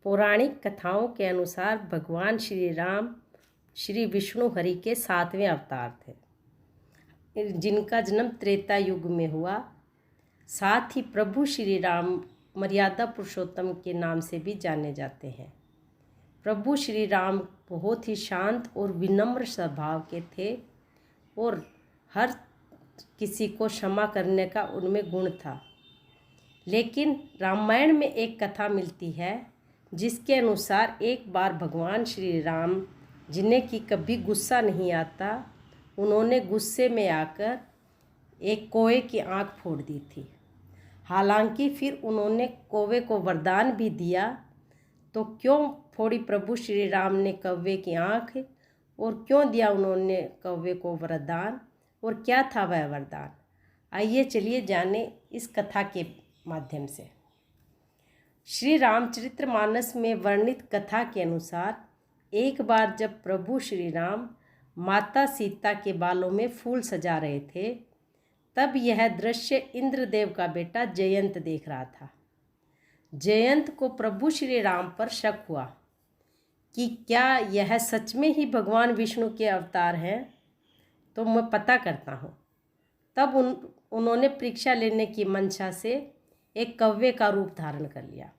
पौराणिक कथाओं के अनुसार भगवान श्री राम श्री विष्णु हरि के 7वें अवतार थे, जिनका जन्म त्रेता युग में हुआ। साथ ही प्रभु श्री राम मर्यादा पुरुषोत्तम के नाम से भी जाने जाते हैं। प्रभु श्री राम बहुत ही शांत और विनम्र स्वभाव के थे और हर किसी को क्षमा करने का उनमें गुण था। लेकिन रामायण में एक कथा मिलती है जिसके अनुसार एक बार भगवान श्री राम, जिन्हें कि कभी गुस्सा नहीं आता, उन्होंने गुस्से में आकर एक कौवे की आंख फोड़ दी थी। हालांकि फिर उन्होंने कौवे को वरदान भी दिया। तो क्यों फोड़ी प्रभु श्री राम ने कौवे की आंख, और क्यों दिया उन्होंने कौवे को वरदान, और क्या था वह वरदान? आइए चलिए जाने इस कथा के माध्यम से। श्री रामचरितमानस में वर्णित कथा के अनुसार एक बार जब प्रभु श्री राम माता सीता के बालों में फूल सजा रहे थे, तब यह दृश्य इंद्रदेव का बेटा जयंत देख रहा था। जयंत को प्रभु श्री राम पर शक हुआ कि क्या यह सच में ही भगवान विष्णु के अवतार हैं, तो मैं पता करता हूँ। तब उन्होंने परीक्षा लेने की मंशा से एक कौवे का रूप धारण कर लिया,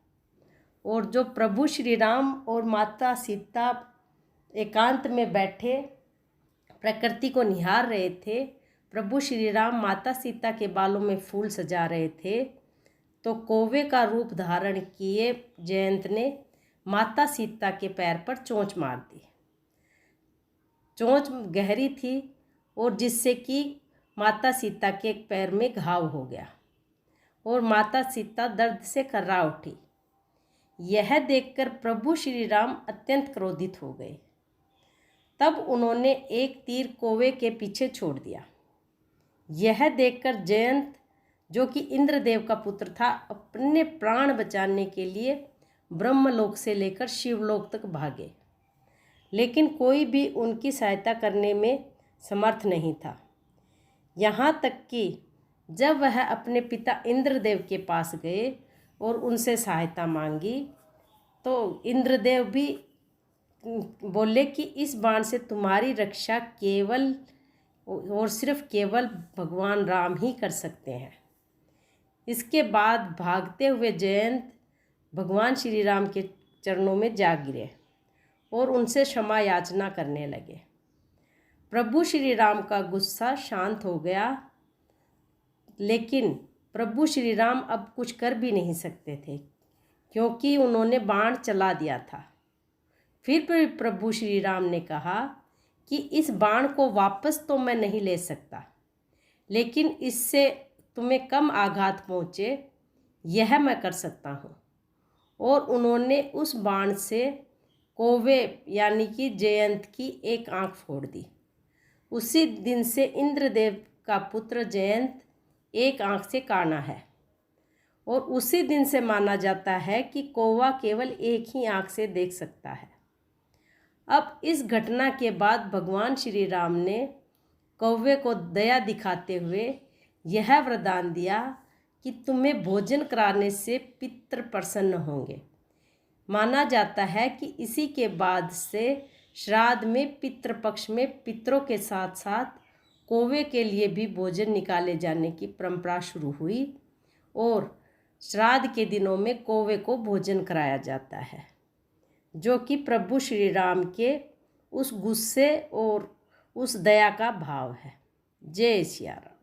और जो प्रभु श्री राम और माता सीता एकांत में बैठे प्रकृति को निहार रहे थे, प्रभु श्री राम माता सीता के बालों में फूल सजा रहे थे, तो कौवे का रूप धारण किए जयंत ने माता सीता के पैर पर चोंच मार दी। चोंच गहरी थी और जिससे कि माता सीता के पैर में घाव हो गया और माता सीता दर्द से कर्रा उठी। यह देखकर प्रभु श्री राम अत्यंत क्रोधित हो गए। तब उन्होंने एक तीर कौवे के पीछे छोड़ दिया। यह देखकर जयंत, जो कि इंद्रदेव का पुत्र था, अपने प्राण बचाने के लिए ब्रह्मलोक से लेकर शिवलोक तक भागे, लेकिन कोई भी उनकी सहायता करने में समर्थ नहीं था। यहाँ तक कि जब वह अपने पिता इंद्रदेव के पास गए और उनसे सहायता मांगी, तो इंद्रदेव भी बोले कि इस बाण से तुम्हारी रक्षा केवल और सिर्फ केवल भगवान राम ही कर सकते हैं। इसके बाद भागते हुए जयंत भगवान श्री राम के चरणों में जा गिरे और उनसे क्षमा याचना करने लगे। प्रभु श्री राम का गुस्सा शांत हो गया, लेकिन प्रभु श्री राम अब कुछ कर भी नहीं सकते थे, क्योंकि उन्होंने बाण चला दिया था। फिर प्रभु श्री राम ने कहा कि इस बाण को वापस तो मैं नहीं ले सकता, लेकिन इससे तुम्हें कम आघात पहुँचे यह मैं कर सकता हूँ। और उन्होंने उस बाण से कौवे यानी कि जयंत की एक आंख फोड़ दी। उसी दिन से इंद्रदेव का पुत्र जयंत एक आंख से काना है, और उसी दिन से माना जाता है कि कौवा केवल एक ही आंख से देख सकता है। अब इस घटना के बाद भगवान श्री राम ने कौवे को दया दिखाते हुए यह वरदान दिया कि तुम्हें भोजन कराने से पितृ प्रसन्न होंगे। माना जाता है कि इसी के बाद से श्राद्ध में पितृपक्ष में पितरों के साथ साथ कौवे के लिए भी भोजन निकाले जाने की परंपरा शुरू हुई, और श्राद्ध के दिनों में कौवे को भोजन कराया जाता है, जो कि प्रभु श्री राम के उस गुस्से और उस दया का भाव है। जय सिया राम।